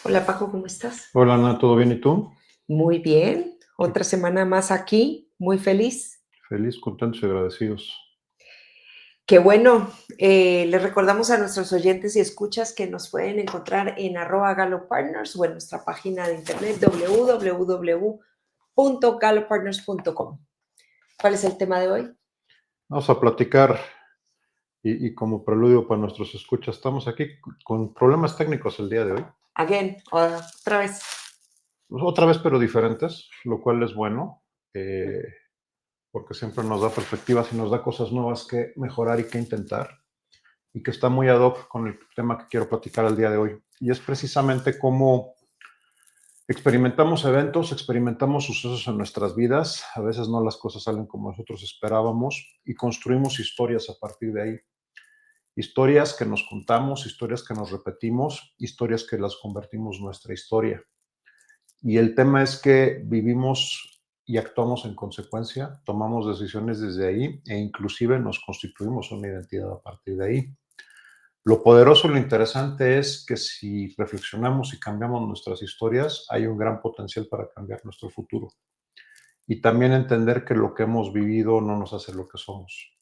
Hola Paco, ¿cómo estás? Hola Ana, ¿todo bien y tú? Muy bien, Qué otra semana más aquí, muy feliz. feliz, contentos y agradecidos. Qué bueno, les recordamos a nuestros oyentes y escuchas que nos pueden encontrar en @galopartners o en nuestra página de internet www.galopartners.com. ¿Cuál es el tema de hoy? Vamos a platicar y como preludio para nuestros escuchas, estamos aquí con problemas técnicos el día de hoy. Again, otra vez. Pues, otra vez, pero diferentes, lo cual es bueno, eh, porque siempre nos da perspectivas y nos da cosas nuevas que mejorar y que intentar, y que está muy ad hoc con el tema que quiero platicar el día de hoy. Y es precisamente cómo experimentamos eventos, experimentamos sucesos en nuestras vidas, a veces no las cosas salen como nosotros esperábamos y construimos historias a partir de ahí. Historias que nos contamos, historias que nos repetimos, historias que las convertimos en nuestra historia. Y el tema es que vivimos y actuamos en consecuencia, tomamos decisiones desde ahí e inclusive nos constituimos una identidad a partir de ahí. Lo poderoso, lo interesante es que si reflexionamos y cambiamos nuestras historias, hay un gran potencial para cambiar nuestro futuro. Y también entender que lo que hemos vivido no nos hace lo que somos.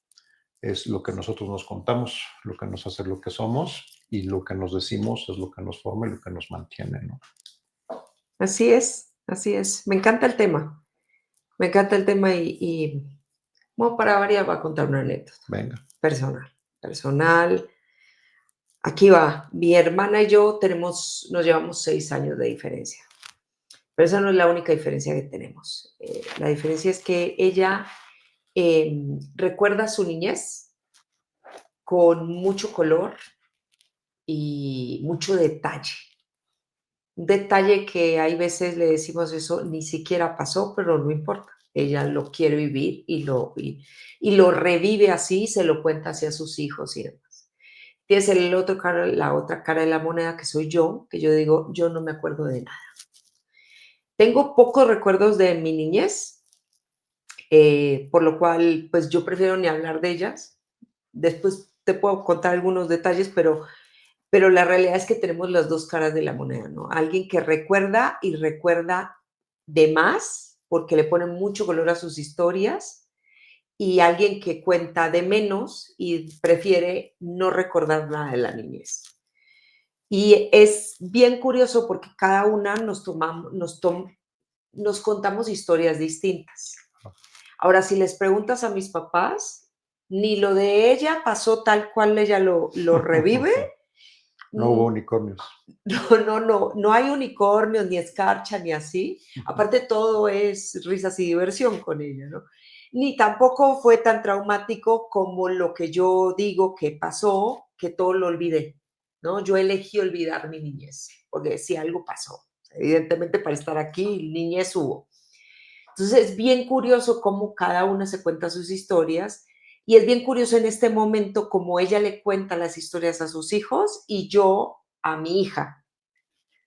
Es lo que nosotros nos contamos, lo que nos hace lo que somos y lo que nos decimos es lo que nos forma y lo que nos mantiene, ¿no? Así es, así es. Me encanta el tema, me encanta el tema y bueno, para variar voy a contar una anécdota Venga. personal. Personal. Aquí va. Mi hermana y yo nos llevamos 6 años de diferencia. Pero esa no es la única diferencia que tenemos. La diferencia es que ella recuerda su niñez con mucho color y mucho detalle. Un detalle que hay veces le decimos eso, ni siquiera pasó, pero no importa. Ella lo quiere vivir y lo revive así, se lo cuenta hacia sus hijos y demás. Tienes la otra cara de la moneda, que soy yo, que yo digo, yo no me acuerdo de nada. Tengo pocos recuerdos de mi niñez, por lo cual, pues yo prefiero ni hablar de ellas. Después te puedo contar algunos detalles, pero la realidad es que tenemos las dos caras de la moneda, ¿no? Alguien que recuerda y recuerda de más, porque le pone mucho color a sus historias, y alguien que cuenta de menos y prefiere no recordar nada de la niñez. Y es bien curioso porque cada una nos contamos historias distintas. Ahora, si les preguntas a mis papás, ni lo de ella pasó tal cual ella lo revive. No hubo mm, unicornios. no hay unicornios, ni escarcha, ni así. Aparte, todo es risas y diversión con ella, ¿no? Ni tampoco fue tan traumático como lo que yo digo que pasó, que todo lo olvidé, ¿no? Yo elegí olvidar mi niñez, porque si algo pasó. Evidentemente, para estar aquí, niñez hubo. Entonces, es bien curioso cómo cada una se cuenta sus historias y es bien curioso en este momento cómo ella le cuenta las historias a sus hijos y yo a mi hija,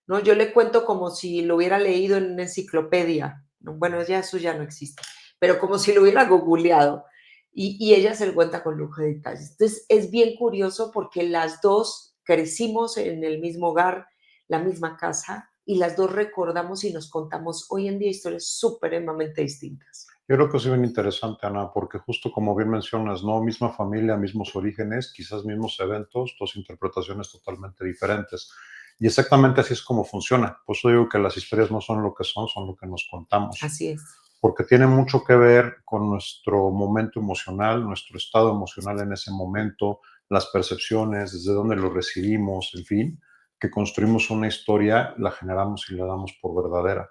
¿no? Yo le cuento como si lo hubiera leído en una enciclopedia, ¿no? Bueno, ya eso ya no existe, pero como si lo hubiera googleado y ella se lo cuenta con lujo de detalles. Entonces, es bien curioso porque las dos crecimos en el mismo hogar, la misma casa, y las dos recordamos y nos contamos hoy en día historias supremamente distintas. Yo creo que es bien interesante, Ana, porque justo como bien mencionas, ¿no? Misma familia, mismos orígenes, quizás mismos eventos, dos interpretaciones totalmente diferentes. Y exactamente así es como funciona. Por eso digo que las historias no son lo que son lo que nos contamos. Así es. Porque tiene mucho que ver con nuestro momento emocional, nuestro estado emocional en ese momento, las percepciones, desde dónde lo recibimos, en fin, que construimos una historia, la generamos y la damos por verdadera.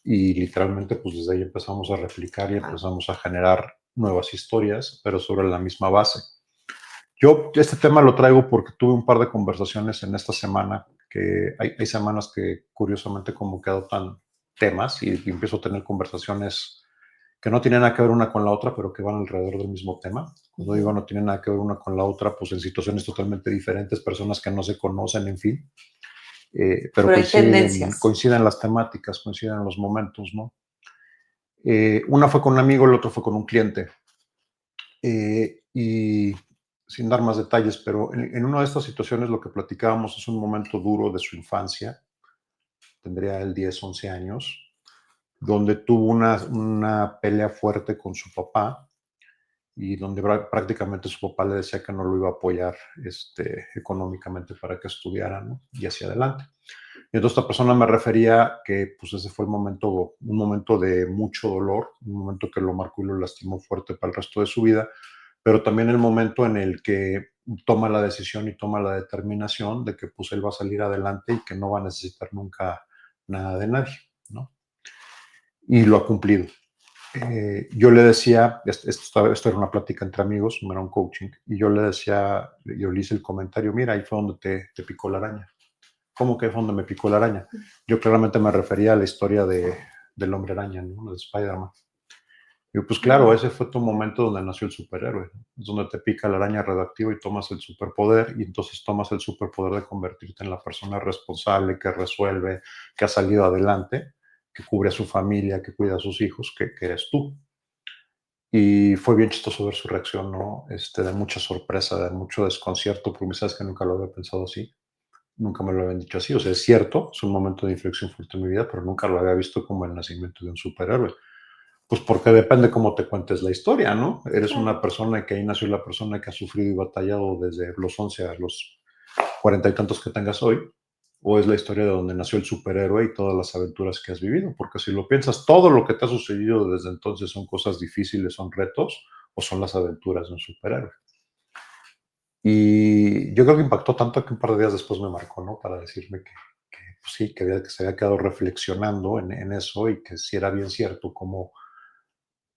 Y literalmente, pues desde ahí empezamos a replicar y Wow. empezamos a generar nuevas historias, pero sobre la misma base. Yo este tema lo traigo porque tuve un par de conversaciones en esta semana, que hay semanas que curiosamente como que adoptan temas y empiezo a tener conversaciones que no tienen nada que ver una con la otra, pero que van alrededor del mismo tema. Cuando digo Ujú. no tienen nada que ver una con la otra, pues en situaciones totalmente diferentes, personas que no se conocen, en fin, pero Pero hay tendencias. coinciden las temáticas, coinciden los momentos, ¿no? Una fue con un amigo, el otro fue con un cliente. Y sin dar más detalles, pero en una de estas situaciones lo que platicábamos es un momento duro de su infancia, tendría él 10, 11 años, donde tuvo una pelea fuerte con su papá y donde prácticamente su papá le decía que no lo iba a apoyar económicamente para que estudiara, ¿no? Y hacia adelante. Y entonces esta persona me refería que pues ese fue un momento de mucho dolor, un momento que lo marcó y lo lastimó fuerte para el resto de su vida, pero también el momento en el que toma la decisión y toma la determinación de que pues él va a salir adelante y que no va a necesitar nunca nada de nadie, ¿no? Y lo ha cumplido. Yo le decía, esto era una plática entre amigos, no era un coaching, y yo le decía, yo le hice el comentario, mira, ahí fue donde te picó la araña. ¿Cómo que fue donde me picó la araña? Yo claramente me refería a la historia del hombre araña, ¿no? De Spider-Man. Y pues claro, ese fue tu momento donde nació el superhéroe, ¿no? Es donde te pica la araña radioactiva y tomas el superpoder, y entonces tomas el superpoder de convertirte en la persona responsable, que resuelve, que ha salido adelante, que cubre a su familia, que cuida a sus hijos, que eres tú. Y fue bien chistoso ver su reacción, ¿no? De mucha sorpresa, de mucho desconcierto, porque sabes que nunca lo había pensado así, nunca me lo habían dicho así. O sea, es cierto, es un momento de inflexión fuerte en mi vida, pero nunca lo había visto como el nacimiento de un superhéroe. Pues porque depende cómo te cuentes la historia, ¿no? Eres Claro. una persona que ahí nació la persona que ha sufrido y batallado desde los 11 a los 40 y tantos que tengas hoy, o es la historia de donde nació el superhéroe y todas las aventuras que has vivido, porque si lo piensas, todo lo que te ha sucedido desde entonces son cosas difíciles, son retos, o son las aventuras de un superhéroe. Y yo creo que impactó tanto que un par de días después me marcó, ¿no? Para decirme que pues sí, que se había quedado reflexionando en eso y que sí era bien cierto como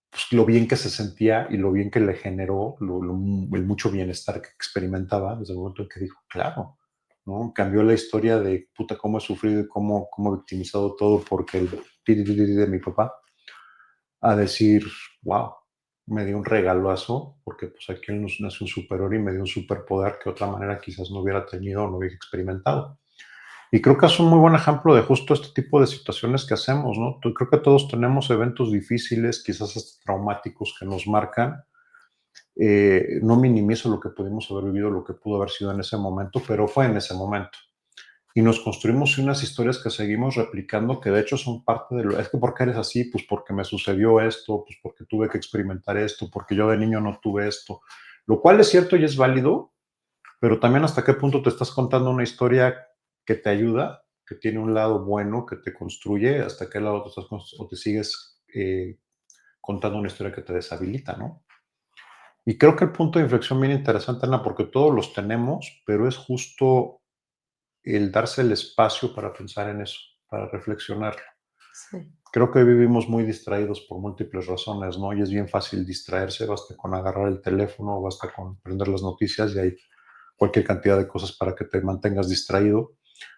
pues, lo bien que se sentía y lo bien que le generó, el mucho bienestar que experimentaba desde el momento en que dijo, claro, ¿no? Cambió la historia de puta cómo he sufrido y cómo he victimizado todo porque el de mi papá, a decir, wow, me dio un regalazo porque pues aquí nos nace un superhéroe y me dio un superpoder que de otra manera quizás no hubiera tenido o no hubiera experimentado. Y creo que es un muy buen ejemplo de justo este tipo de situaciones que hacemos, ¿no? Creo que todos tenemos eventos difíciles, quizás hasta traumáticos que nos marcan. No minimizo lo que pudimos haber vivido, lo que pudo haber sido en ese momento, pero fue en ese momento. Y nos construimos unas historias que seguimos replicando, que de hecho son parte de lo... Es que ¿por qué eres así? Pues porque me sucedió esto, pues porque tuve que experimentar esto, porque yo de niño no tuve esto. Lo cual es cierto y es válido, pero también hasta qué punto te estás contando una historia que te ayuda, que tiene un lado bueno, que te construye, hasta qué lado o te sigues contando una historia que te deshabilita, ¿no? Y creo que el punto de inflexión bien interesante, Ana, porque todos los tenemos, pero es justo el darse el espacio para pensar en eso, para reflexionar. Sí. Creo que vivimos muy distraídos por múltiples razones, ¿no? Y es bien fácil distraerse, basta con agarrar el teléfono, basta con prender las noticias y hay cualquier cantidad de cosas para que te mantengas distraído.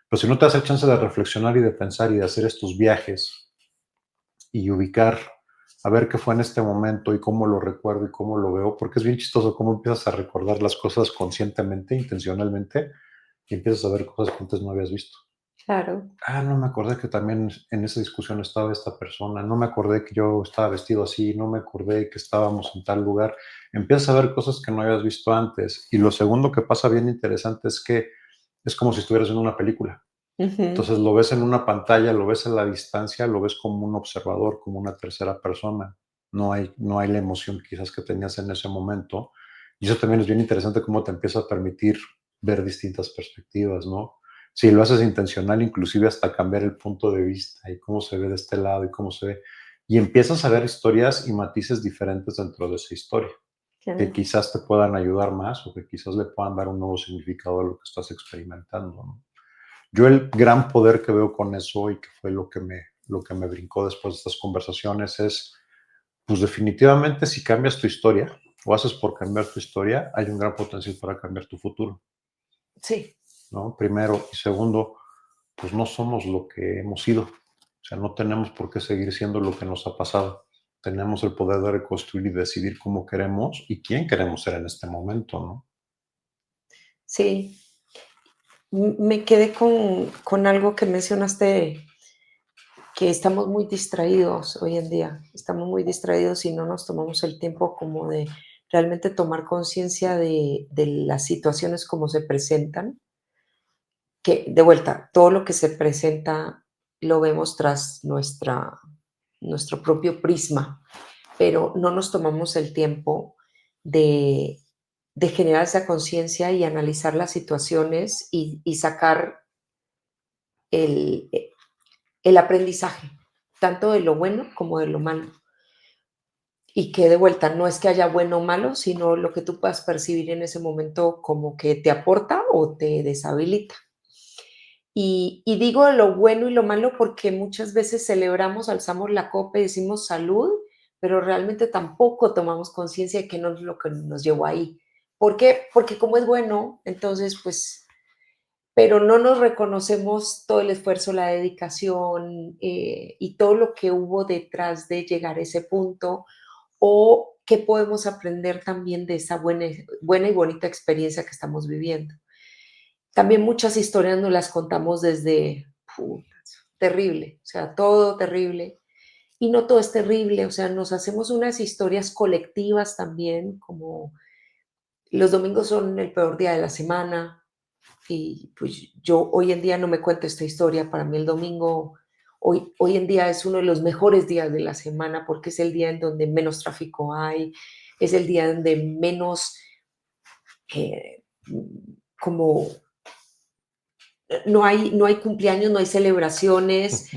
Pero si no te das el chance de reflexionar y de pensar y de hacer estos viajes y ubicar, a ver qué fue en este momento y cómo lo recuerdo y cómo lo veo, porque es bien chistoso cómo empiezas a recordar las cosas conscientemente, intencionalmente, y empiezas a ver cosas que antes no habías visto. Claro. Ah, no me acordé que también en esa discusión estaba esta persona, no me acordé que yo estaba vestido así, no me acordé que estábamos en tal lugar. Empiezas a ver cosas que no habías visto antes. Y lo segundo que pasa bien interesante es que es como si estuvieras en una película. Ujú. Entonces lo ves en una pantalla, lo ves a la distancia, lo ves como un observador, como una tercera persona. No hay la emoción quizás que tenías en ese momento. Y eso también es bien interesante cómo te empieza a permitir ver distintas perspectivas, ¿no? Si lo haces intencional, inclusive hasta cambiar el punto de vista y cómo se ve de este lado y cómo se ve. Y empiezas a ver historias y matices diferentes dentro de esa historia, que Claro. quizás te puedan ayudar más o que quizás le puedan dar un nuevo significado a lo que estás experimentando, ¿no? Yo el gran poder que veo con eso y que fue lo que me brincó después de estas conversaciones es, pues definitivamente si cambias tu historia o haces por cambiar tu historia, hay un gran potencial para cambiar tu futuro, Sí. ¿no? Primero. Y segundo, pues no somos lo que hemos sido. O sea, no tenemos por qué seguir siendo lo que nos ha pasado. Tenemos el poder de reconstruir y decidir cómo queremos y quién queremos ser en este momento, ¿no? Sí. Me quedé con algo que mencionaste, que estamos muy distraídos hoy en día. Estamos muy distraídos y no nos tomamos el tiempo como de realmente tomar conciencia de las situaciones como se presentan, que de vuelta, todo lo que se presenta lo vemos tras nuestro propio prisma, pero no nos tomamos el tiempo de, de generar esa conciencia y analizar las situaciones y sacar el, el aprendizaje, tanto de lo bueno como de lo malo. Y que de vuelta no es que haya bueno o malo, sino lo que tú puedas percibir en ese momento como que te aporta o te deshabilita. Y digo lo bueno y lo malo porque muchas veces celebramos, alzamos la copa y decimos salud, pero realmente tampoco tomamos conciencia de qué no es lo que nos llevó ahí. ¿Por qué? Porque como es bueno, entonces pues, pero no nos reconocemos todo el esfuerzo, la dedicación y todo lo que hubo detrás de llegar a ese punto o qué podemos aprender también de esa buena y bonita experiencia que estamos viviendo. También muchas historias nos las contamos desde terrible, o sea, todo terrible. Y no todo es terrible, o sea, nos hacemos unas historias colectivas también, como los domingos son el peor día de la semana. Y pues yo hoy en día no me cuento esta historia, para mí el domingo hoy en día es uno de los mejores días de la semana porque es el día en donde menos tráfico hay, es el día donde menos eh, como no hay cumpleaños, no hay celebraciones,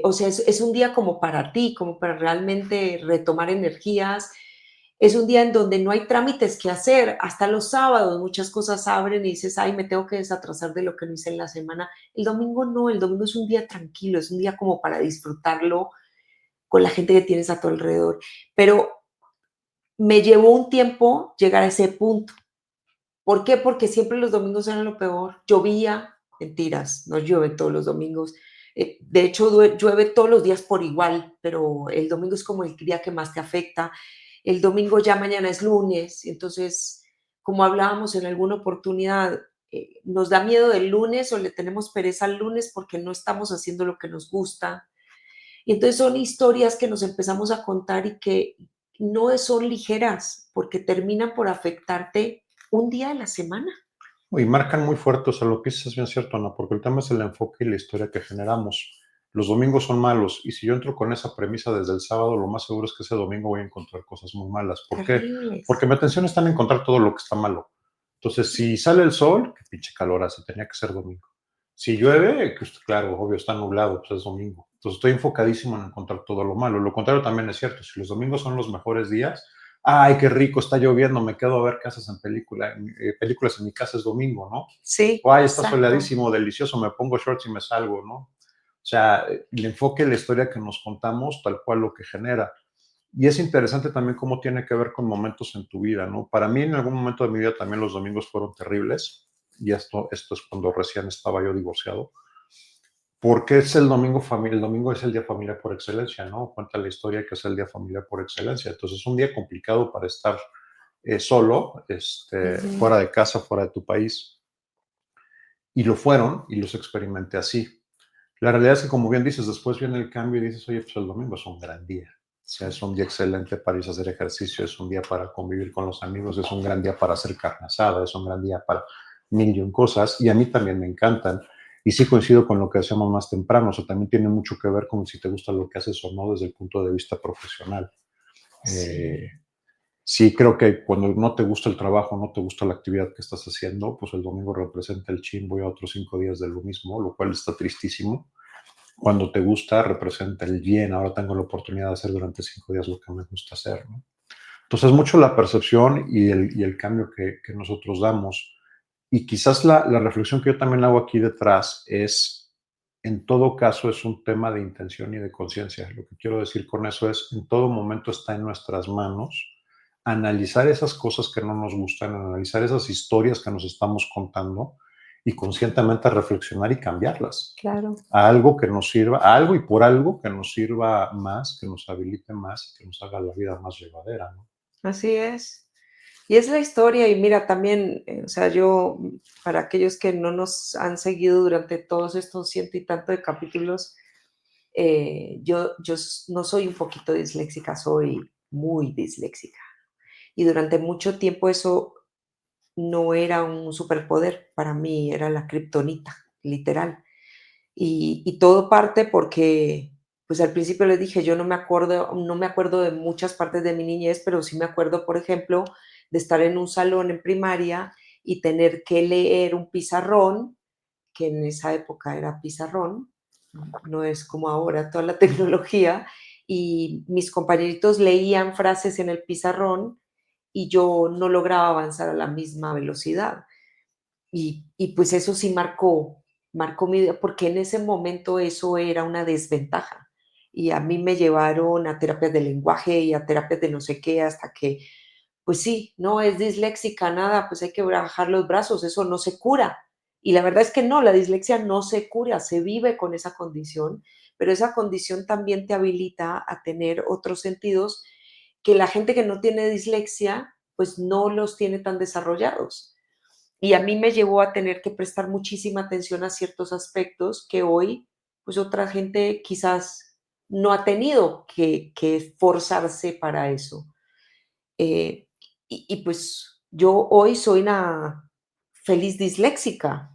o sea, es un día como para ti, como para realmente retomar energías. Es un día en donde no hay trámites que hacer. Hasta los sábados muchas cosas abren y dices, ay, me tengo que desatrasar de lo que no hice en la semana. El domingo no, el domingo es un día tranquilo, es un día como para disfrutarlo con la gente que tienes a tu alrededor. Pero me llevó un tiempo llegar a ese punto. ¿Por qué? Porque siempre los domingos eran lo peor. Llovía, mentiras, no llueve todos los domingos. De hecho, llueve todos los días por igual, pero el domingo es como el día que más te afecta. El domingo ya mañana es lunes, entonces, como hablábamos en alguna oportunidad, nos da miedo del lunes o le tenemos pereza al lunes porque no estamos haciendo lo que nos gusta. Y entonces son historias que nos empezamos a contar y que no son ligeras porque terminan por afectarte un día de la semana. Y marcan muy fuerte, o sea, lo que dices es bien cierto, Ana, porque el tema es el enfoque y la historia que generamos. Los domingos son malos, y si yo entro con esa premisa desde el sábado, lo más seguro es que ese domingo voy a encontrar cosas muy malas. ¿Por qué? Terribles. Porque mi atención está en encontrar todo lo que está malo. Entonces, si sale el sol, qué pinche calor hace, tenía que ser domingo. Si llueve, pues, claro, obvio, está nublado, pues es domingo. Entonces, estoy enfocadísimo en encontrar todo lo malo. Lo contrario también es cierto, si los domingos son los mejores días, ay, qué rico, está lloviendo, me quedo a ver casas en películas en mi casa es domingo, ¿no? Sí, O ay, está exacto. soleadísimo, delicioso, me pongo shorts y me salgo, ¿no? O sea, el enfoque de la historia que nos contamos, tal cual lo que genera. Y es interesante también cómo tiene que ver con momentos en tu vida, ¿no? Para mí en algún momento de mi vida también los domingos fueron terribles, y esto es cuando recién estaba yo divorciado, porque es el domingo familia, el domingo es el día familiar por excelencia, ¿no? Cuenta la historia que es el día familiar por excelencia. Entonces es un día complicado para estar solo, Ujú. fuera de casa, fuera de tu país. Y lo fueron y los experimenté así. La realidad es que, como bien dices, después viene el cambio y dices, oye, pues el domingo es un gran día. O sea, es un día excelente para irse a hacer ejercicio, es un día para convivir con los amigos, es un gran día para hacer carne asada, es un gran día para mil y un cosas. Y a mí también me encantan. Y sí coincido con lo que decíamos más temprano, o sea, también tiene mucho que ver con si te gusta lo que haces o no desde el punto de vista profesional. Eh, Sí, sí creo que cuando no te gusta el trabajo, no te gusta la actividad que estás haciendo, pues el domingo representa el chin, voy a otros 5 días de lo mismo, lo cual está tristísimo. Cuando te gusta, representa el bien, ahora tengo la oportunidad de hacer durante 5 días lo que me gusta hacer, ¿no? Entonces, mucho la percepción y el cambio que nosotros damos. Y quizás la reflexión que yo también hago aquí detrás es, en todo caso, es un tema de intención y de conciencia. Lo que quiero decir con eso es, en todo momento está en nuestras manos analizar esas cosas que no nos gustan, analizar esas historias que nos estamos contando y conscientemente reflexionar y cambiarlas claro, a algo que nos sirva, a algo y por algo que nos sirva más, que nos habilite más, que nos haga la vida más llevadera, ¿no? así es. Y es la historia, y mira, también, o sea, yo, para aquellos que no nos han seguido durante todos estos ciento y tanto de capítulos, yo no soy un poquito disléxica, soy muy disléxica. Y durante mucho tiempo eso no era un superpoder, para mí era la kriptonita, literal. Y todo parte porque, pues, al principio les dije, yo no me acuerdo de muchas partes de mi niñez, pero sí me acuerdo, por ejemplo, de estar en un salón en primaria y tener que leer un pizarrón, que en esa época era pizarrón, no es como ahora toda la tecnología, y mis compañeritos leían frases en el pizarrón y yo no lograba avanzar a la misma velocidad. Y pues eso sí marcó mi vida, porque en ese momento eso era una desventaja. Y a mí me llevaron a terapias de lenguaje y a terapias de no sé qué, hasta que, pues sí, no es disléxica, nada, pues hay que bajar los brazos, eso no se cura. Y la verdad es que no, la dislexia no se cura, se vive con esa condición, pero esa condición también te habilita a tener otros sentidos que la gente que no tiene dislexia, pues no los tiene tan desarrollados. Y a mí me llevó a tener que prestar muchísima atención a ciertos aspectos que hoy, pues, otra gente quizás no ha tenido que esforzarse para eso. Eh, pues, yo hoy soy una feliz disléxica.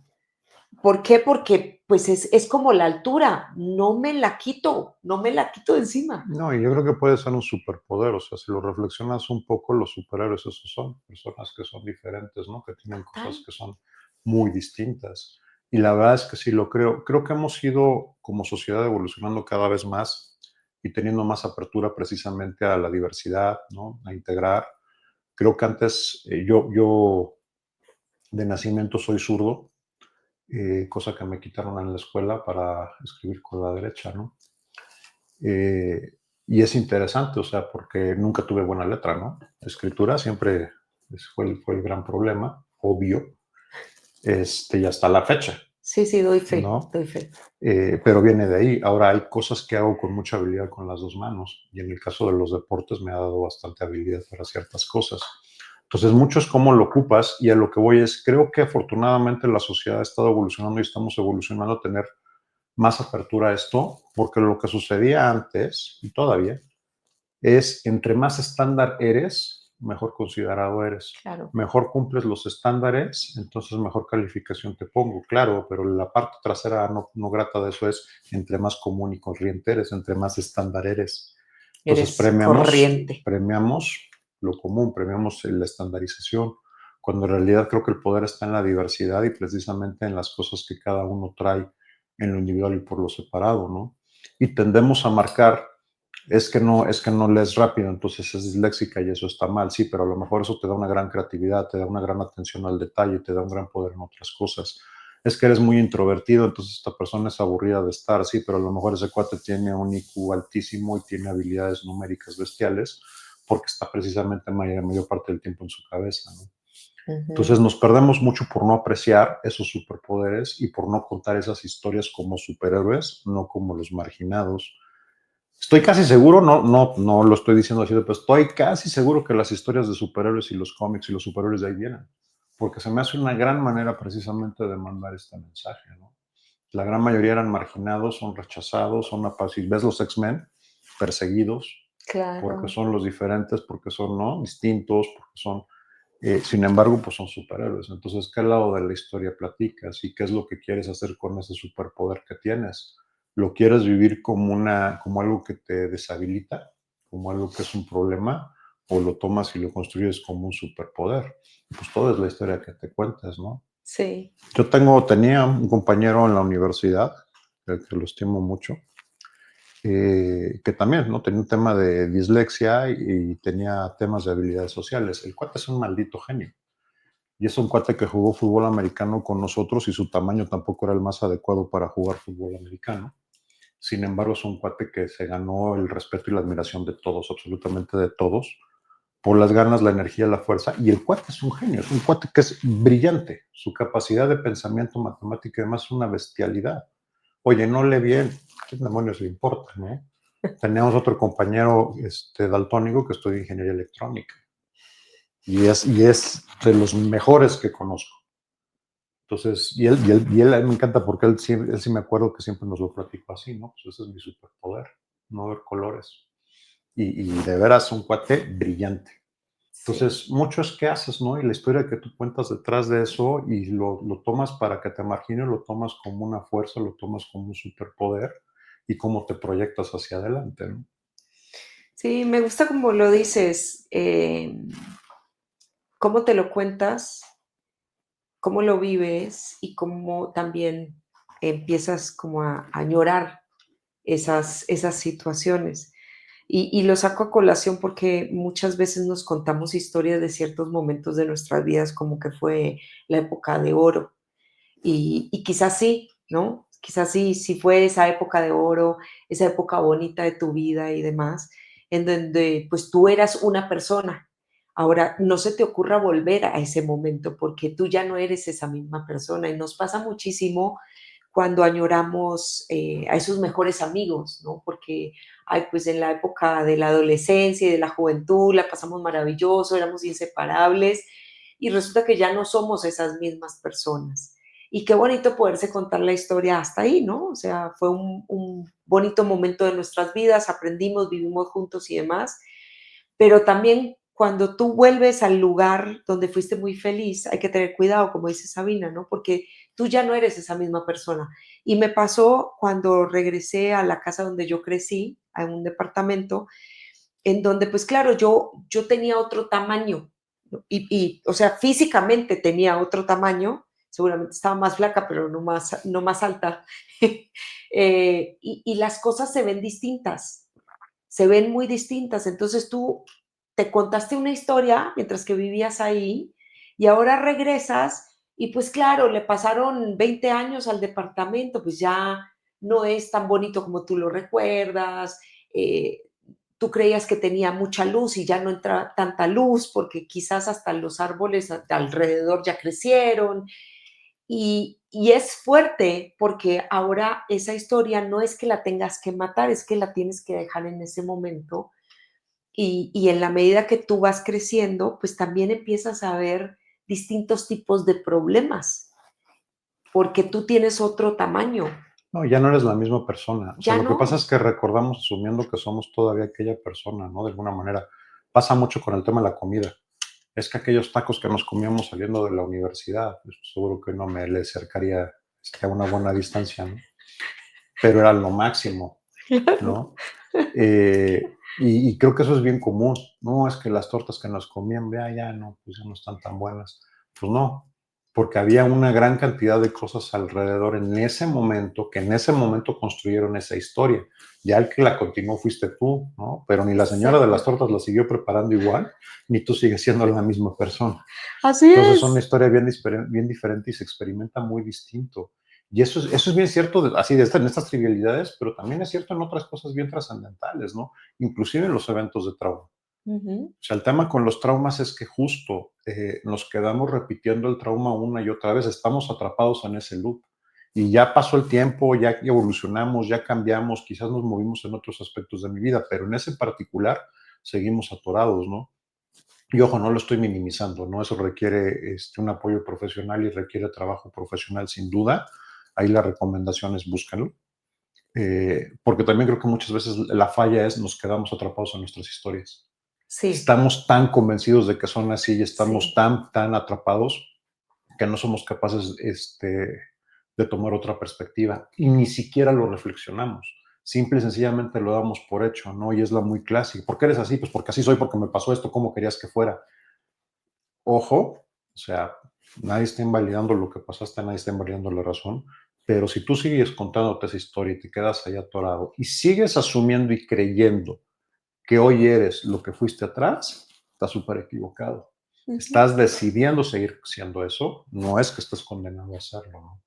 ¿Por qué? Porque, pues, es como la altura, no me la quito de encima. No, y yo creo que puede ser un superpoder, o sea, si lo reflexionas un poco, los superhéroes esos son personas que son diferentes, ¿no? Que tienen Total, cosas que son muy distintas. Y la verdad es que sí lo creo. Creo que hemos ido como sociedad evolucionando cada vez más y teniendo más apertura precisamente a la diversidad, ¿no? A integrar. Creo que antes yo de nacimiento soy zurdo, cosa que me quitaron en la escuela para escribir con la derecha, ¿no? Eh, y es interesante, o sea, porque nunca tuve buena letra, ¿no? Escritura siempre fue el gran problema, obvio, y hasta la fecha, sí, sí, doy fe, ¿no? doy fe. Pero viene de ahí. Ahora hay cosas que hago con mucha habilidad con las dos manos y en el caso de los deportes me ha dado bastante habilidad para ciertas cosas. Entonces, mucho es cómo lo ocupas y a lo que voy es, creo que afortunadamente la sociedad ha estado evolucionando y estamos evolucionando a tener más apertura a esto, porque lo que sucedía antes, y todavía, es entre más estándar eres, mejor considerado eres. Claro, Mejor cumples los estándares, entonces mejor calificación te pongo, claro, pero la parte trasera no grata de eso es entre más común y corriente eres, entre más estándar eres. Entonces eres corriente. premiamos lo común, premiamos la estandarización, cuando en realidad creo que el poder está en la diversidad y precisamente en las cosas que cada uno trae en lo individual y por lo separado, ¿no? Y tendemos a marcar es que no lees rápido, entonces es disléxica y eso está mal, sí, pero a lo mejor eso te da una gran creatividad, te da una gran atención al detalle, te da un gran poder en otras cosas. Es que eres muy introvertido, entonces esta persona es aburrida de estar, sí, pero a lo mejor ese cuate tiene un IQ altísimo y tiene habilidades numéricas bestiales porque está precisamente la mayor parte del tiempo en su cabeza, ¿no? Ujú. Entonces nos perdemos mucho por no apreciar esos superpoderes y por no contar esas historias como superhéroes, no como los marginados. Estoy casi seguro, no lo estoy diciendo así, pero estoy casi seguro que las historias de superhéroes y los cómics y los superhéroes de ahí vienen, porque se me hace una gran manera precisamente de mandar este mensaje, ¿no? La gran mayoría eran marginados, son rechazados, son apacibles. ¿Ves los X-Men? Perseguidos, porque Claro. son los diferentes, porque son, ¿no? Distintos, porque son, sin embargo, pues son superhéroes. Entonces, ¿qué lado de la historia platicas y qué es lo que quieres hacer con ese superpoder que tienes? ¿Lo quieres vivir como algo que te deshabilita, como algo que es un problema, o lo tomas y lo construyes como un superpoder? Pues toda es la historia que te cuentas, ¿no? Sí. Tenía un compañero en la universidad, que lo estimo mucho, que también, ¿no? Tenía un tema de dislexia y tenía temas de habilidades sociales. El cuate es un maldito genio. Y es un cuate que jugó fútbol americano con nosotros y su tamaño tampoco era el más adecuado para jugar fútbol americano. Sin embargo, es un cuate que se ganó el respeto y la admiración de todos, absolutamente de todos, por las ganas, la energía, la fuerza. Y el cuate es un genio, es un cuate que es brillante. Su capacidad de pensamiento matemático y demás es una bestialidad. Oye, no lee bien, ¿qué demonios le importa, no? Teníamos otro compañero daltónico que estudia ingeniería electrónica y es de los mejores que conozco. Entonces, a mí me encanta porque él sí me acuerdo que siempre nos lo platicó así, ¿no? Pues ese es mi superpoder, no ver colores. Y de veras un cuate brillante. Sí. Entonces, mucho es qué haces, ¿no? Y la historia que tú cuentas detrás de eso y lo tomas para que te margine, lo tomas como una fuerza, lo tomas como un superpoder y cómo te proyectas hacia adelante, ¿no? Sí, me gusta como lo dices, cómo te lo cuentas, cómo lo vives y cómo también empiezas como a añorar esas situaciones. Y lo saco a colación porque muchas veces nos contamos historias de ciertos momentos de nuestras vidas como que fue la época de oro. Y quizás sí, ¿no? Quizás sí, sí fue esa época de oro, esa época bonita de tu vida y demás, en donde pues tú eras una persona. Ahora, no se te ocurra volver a ese momento porque tú ya no eres esa misma persona y nos pasa muchísimo cuando añoramos a esos mejores amigos, ¿no? Porque, ay, pues en la época de la adolescencia y de la juventud la pasamos maravilloso, éramos inseparables y resulta que ya no somos esas mismas personas. Y qué bonito poderse contar la historia hasta ahí, ¿no? O sea, fue un bonito momento de nuestras vidas, aprendimos, vivimos juntos y demás, pero también cuando tú vuelves al lugar donde fuiste muy feliz, hay que tener cuidado, como dice Sabina, ¿no? Porque tú ya no eres esa misma persona. Y me pasó cuando regresé a la casa donde yo crecí, a un departamento, en donde, pues claro, yo tenía otro tamaño, ¿no? O sea, físicamente tenía otro tamaño, seguramente estaba más flaca, pero no más alta. Y las cosas se ven distintas, se ven muy distintas. Entonces tú te contaste una historia mientras que vivías ahí y ahora regresas y pues claro, le pasaron 20 años al departamento, pues ya no es tan bonito como tú lo recuerdas. eh, Tú creías que tenía mucha luz y ya no entra tanta luz porque quizás hasta los árboles alrededor ya crecieron. Y es fuerte porque ahora esa historia no es que la tengas que matar, es que la tienes que dejar en ese momento. Y en la medida que tú vas creciendo, pues también empiezas a ver distintos tipos de problemas, porque tú tienes otro tamaño. No, ya no eres la misma persona. O sea, Ya lo que pasa no. es que recordamos asumiendo que somos todavía aquella persona, ¿no? De alguna manera. Pasa mucho con el tema de la comida. Es que aquellos tacos que nos comíamos saliendo de la universidad, pues, seguro que no me le acercaría a una buena distancia, ¿no? Pero era lo máximo, Claro. ¿no? Y creo que eso es bien común. No, es que las tortas que nos comían, vea, ya no, pues ya no están tan buenas. Pues no, porque había una gran cantidad de cosas alrededor en ese momento, que en ese momento construyeron esa historia. Ya el que la continuó fuiste tú, ¿no? Pero ni la señora de las Exacto. tortas la siguió preparando igual, ni tú sigues siendo la misma persona. Así Entonces son una es. historia bien diferente y se experimenta muy distinto. Y eso es bien cierto, así en estas trivialidades, pero también es cierto en otras cosas bien trascendentales, ¿no? Inclusive en los eventos de trauma. Ujú. O sea, el tema con los traumas es que justo nos quedamos repitiendo el trauma una y otra vez, estamos atrapados en ese loop. Y ya pasó el tiempo, ya evolucionamos, ya cambiamos, quizás nos movimos en otros aspectos de mi vida, pero en ese particular seguimos atorados, ¿no? Y ojo, no lo estoy minimizando, ¿no? Eso requiere un apoyo profesional y requiere trabajo profesional sin duda. Ahí la recomendación es búscalo. Porque también creo que muchas veces la falla es nos quedamos atrapados en nuestras historias. Sí, Estamos tan convencidos de que son así y estamos sí. tan atrapados que no somos capaces de tomar otra perspectiva y ni siquiera lo reflexionamos. Simple y sencillamente lo damos por hecho, ¿no? Y es la muy clásica. ¿Por qué eres así? Pues porque así soy, porque me pasó esto, ¿cómo querías que fuera? Ojo, o sea, nadie está invalidando lo que pasaste, nadie está invalidando la razón, pero si tú sigues contándote esa historia y te quedas ahí atorado y sigues asumiendo y creyendo que hoy eres lo que fuiste atrás, estás súper equivocado. Ujú. Estás decidiendo seguir siendo eso, no es que estés condenado a hacerlo, ¿no?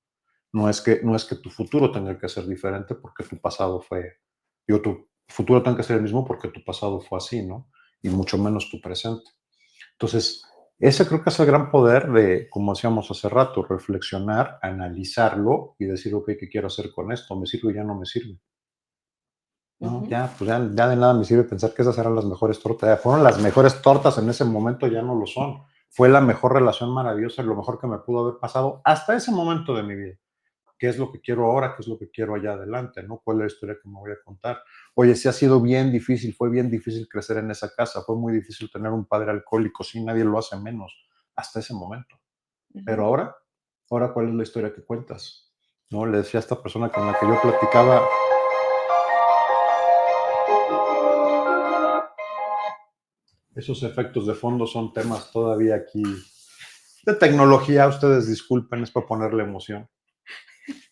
No es que tu futuro tenga que ser diferente porque tu pasado fue, digo, tu futuro tenga que ser el mismo porque tu pasado fue así, ¿no? Y mucho menos tu presente. Entonces, ese creo que es el gran poder de, como decíamos hace rato, reflexionar, analizarlo y decir, ok, ¿qué quiero hacer con esto? ¿Me sirve o ya no me sirve? No, Ujú. ya, pues ya de nada me sirve pensar que esas eran las mejores tortas. Ya fueron las mejores tortas en ese momento, ya no lo son. Fue la mejor relación maravillosa, lo mejor que me pudo haber pasado hasta ese momento de mi vida. qué es lo que quiero ahora, qué es lo que quiero allá adelante, ¿no? ¿Cuál es la historia que me voy a contar? Oye, sí ha sido bien difícil, fue bien difícil crecer en esa casa, fue muy difícil tener un padre alcohólico, sí, nadie lo hace menos hasta ese momento. Pero Ujú. ahora, ¿cuál es la historia que cuentas? ¿No? Le decía a esta persona con la que yo platicaba, esos efectos de fondo son temas todavía aquí de tecnología, ustedes disculpen, es para ponerle emoción.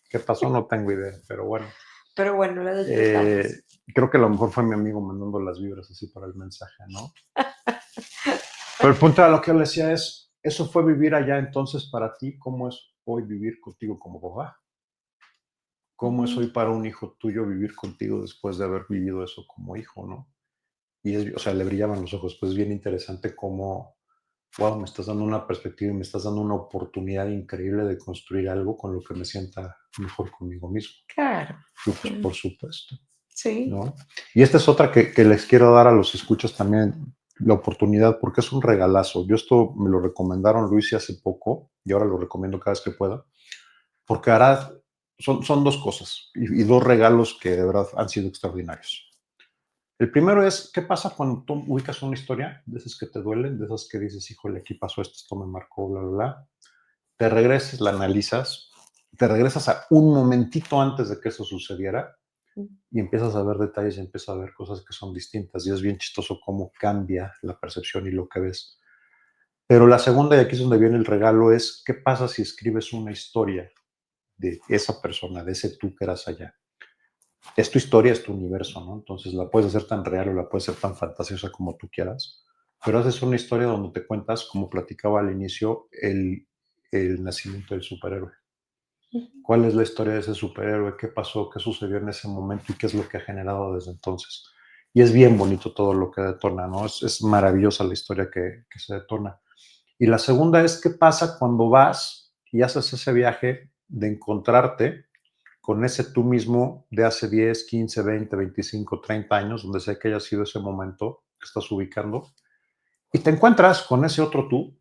¿Qué pasó? No tengo idea, pero bueno. Pero bueno, la Eh, disfrutamos. creo que a lo mejor fue mi amigo mandando las vibras así para el mensaje, ¿no? Pero el punto de lo que yo le decía es, eso fue vivir allá entonces para ti, ¿cómo es hoy vivir contigo como papá? ¿Cómo es hoy Ujú. para un hijo tuyo vivir contigo después de haber vivido eso como hijo, ¿no? Y es, o sea, le brillaban los ojos, pues bien interesante cómo, wow, me estás dando una perspectiva y me estás dando una oportunidad increíble de construir algo con lo que me sienta mejor conmigo mismo. Claro, Y pues claro. por supuesto, Sí. ¿no? Y esta es otra que les quiero dar a los escuchas también, la oportunidad, porque es un regalazo. Yo esto me lo recomendaron, lo hice hace poco y ahora lo recomiendo cada vez que pueda, porque hará, son dos cosas y dos regalos que de verdad han sido extraordinarios. El primero es, ¿qué pasa cuando tú ubicas una historia de esas que te duelen, de esas que dices, híjole, aquí pasó esto me marcó, bla, bla, bla? Te regresas, la analizas, te regresas a un momentito antes de que eso sucediera y empiezas a ver detalles y empiezas a ver cosas que son distintas. Y es bien chistoso cómo cambia la percepción y lo que ves. Pero la segunda, y aquí es donde viene el regalo, es qué pasa si escribes una historia de esa persona, de ese tú que eras allá. Es tu historia, es tu universo, ¿no? Entonces la puedes hacer tan real o la puedes hacer tan fantasiosa como tú quieras, pero haces una historia donde te cuentas, como platicaba al inicio, el nacimiento del superhéroe. Ujú. ¿Cuál es la historia de ese superhéroe? ¿Qué pasó? ¿Qué sucedió en ese momento? ¿Y qué es lo que ha generado desde entonces? Y es bien bonito todo lo que detona, ¿no? Es maravillosa la historia que se detona. Y la segunda es, ¿qué pasa cuando vas y haces ese viaje de encontrarte con ese tú mismo de hace 10, 15, 20, 25, 30 años, donde sea que haya sido ese momento que estás ubicando, y te encuentras con ese otro tú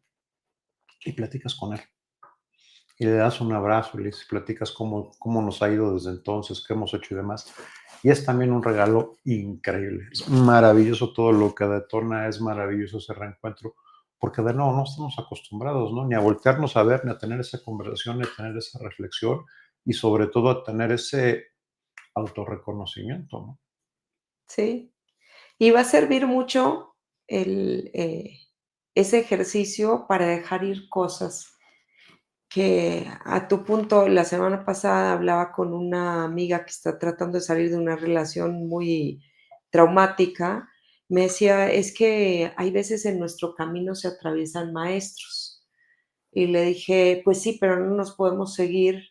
y platicas con él? Y le das un abrazo y le platicas cómo nos ha ido desde entonces, qué hemos hecho y demás. Y es también un regalo increíble. Es maravilloso todo lo que detona, es maravilloso ese reencuentro, porque de nuevo no estamos acostumbrados, ¿no? Ni a voltearnos a ver, ni a tener esa conversación, ni a tener esa reflexión y sobre todo a tener ese autorreconocimiento, ¿no? Sí. Y va a servir mucho el, ese ejercicio para dejar ir cosas que a tu punto, la semana pasada hablaba con una amiga que está tratando de salir de una relación muy traumática. Me decía, es que hay veces en nuestro camino se atraviesan maestros. Y le dije, pues sí, pero no nos podemos seguir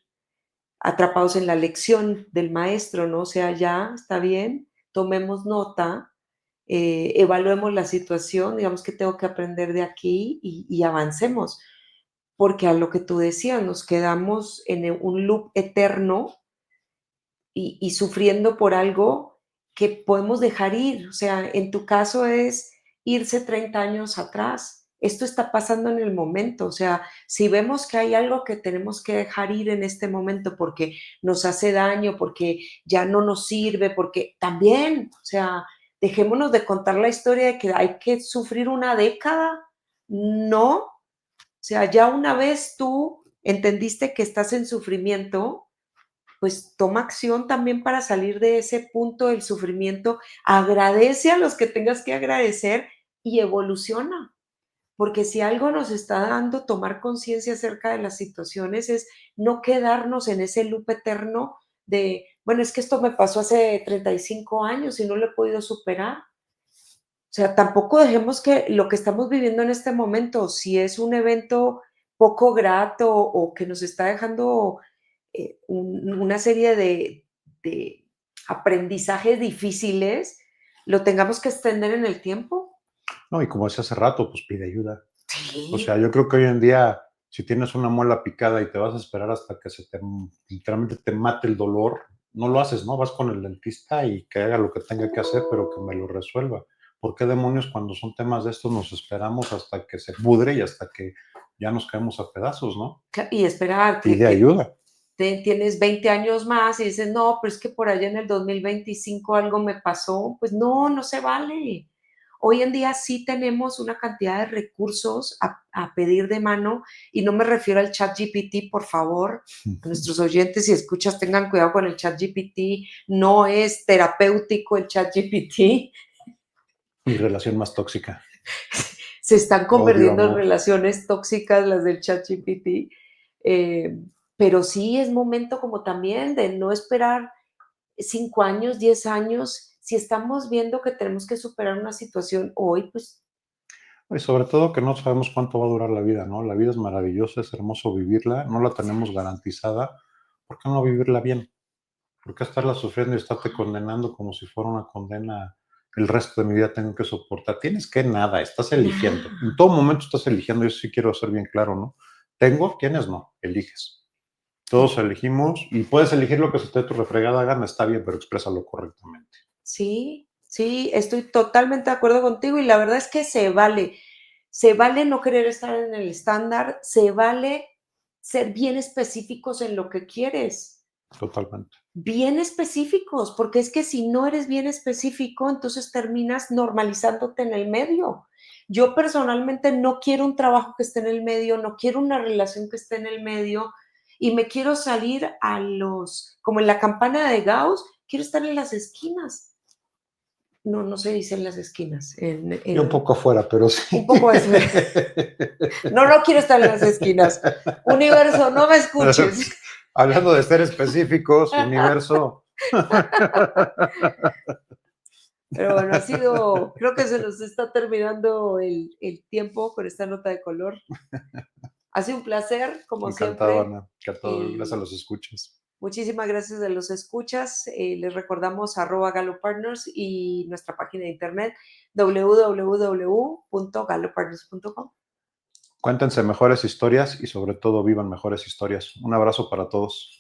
atrapados en la lección del maestro, ¿no? O sea, ya está bien, tomemos nota, evaluemos la situación, digamos que tengo que aprender de aquí y avancemos, porque a lo que tú decías, nos quedamos en un loop eterno y sufriendo por algo que podemos dejar ir. O sea, en tu caso es irse 30 años atrás. Esto está pasando en el momento. O sea, si vemos que hay algo que tenemos que dejar ir en este momento porque nos hace daño, porque ya no nos sirve, porque también, o sea, dejémonos de contar la historia de que hay que sufrir una década. No, o sea, ya una vez tú entendiste que estás en sufrimiento, pues toma acción también para salir de ese punto del sufrimiento. Agradece a los que tengas que agradecer y evoluciona. Porque si algo nos está dando tomar conciencia acerca de las situaciones es no quedarnos en ese loop eterno de, bueno, es que esto me pasó hace 35 años y no lo he podido superar. O sea, tampoco dejemos que lo que estamos viviendo en este momento, si es un evento poco grato o que nos está dejando una serie de aprendizajes difíciles, lo tengamos que extender en el tiempo. No, y como decía hace rato, pues pide ayuda. O sea, Sí, yo creo que hoy en día, si tienes una muela picada y te vas a esperar hasta que literalmente te mate el dolor, no lo haces, ¿no? Vas con el dentista y que haga lo que tenga que hacer, pero que me lo resuelva. ¿Por qué demonios cuando son temas de estos nos esperamos hasta que se pudre y hasta que ya nos caemos a pedazos, ¿no? y esperar Pide ayuda. tienes 20 años más y dices, no, pero es que por allá en el 2025 algo me pasó, pues no, no se vale. Hoy en día sí tenemos una cantidad de recursos a pedir de mano y no me refiero al chat GPT, por favor. A nuestros oyentes, si escuchas, tengan cuidado con el chat GPT. No es terapéutico el chat GPT. Mi relación más tóxica. Se están Odio, convirtiendo en amor. relaciones tóxicas las del chat GPT. Pero sí es momento como también de no esperar 5 años, 10 años. Si estamos viendo que tenemos que superar una situación hoy, pues Y sobre todo que no sabemos cuánto va a durar la vida, ¿no? La vida es maravillosa, es hermoso vivirla, no la tenemos garantizada. ¿Por qué no vivirla bien? ¿Por qué estarla sufriendo y estarte condenando como si fuera una condena? El resto de mi vida tengo que soportar. Tienes que nada, estás eligiendo. En nada. todo momento estás eligiendo, yo sí quiero ser bien claro, ¿no? Tengo, tienes, no, eliges. Todos elegimos y puedes elegir lo que se te dé tu refregada gana, está bien, pero exprésalo correctamente. Sí, sí, estoy totalmente de acuerdo contigo y la verdad es que se vale no querer estar en el estándar, se vale ser bien específicos en lo que quieres, Totalmente. bien específicos, porque es que si no eres bien específico, entonces terminas normalizándote en el medio. Yo personalmente no quiero un trabajo que esté en el medio, no quiero una relación que esté en el medio y me quiero salir como en la campana de Gauss, quiero estar en las esquinas. No, no se dice en las esquinas, Yo un poco afuera, pero sí. un poco eso. No, no quiero estar en las esquinas. Universo, no me escuches. Hablando de ser específicos, universo. Pero bueno, creo que se nos está terminando el tiempo con esta nota de color. Ha sido un placer, como Encantado, siempre. Ana. Encantado. Gracias a Y los escuchas. muchísimas gracias a los escuchas. Les recordamos @galopartners y nuestra página de internet www.galopartners.com. Cuéntense mejores historias y sobre todo vivan mejores historias. Un abrazo para todos.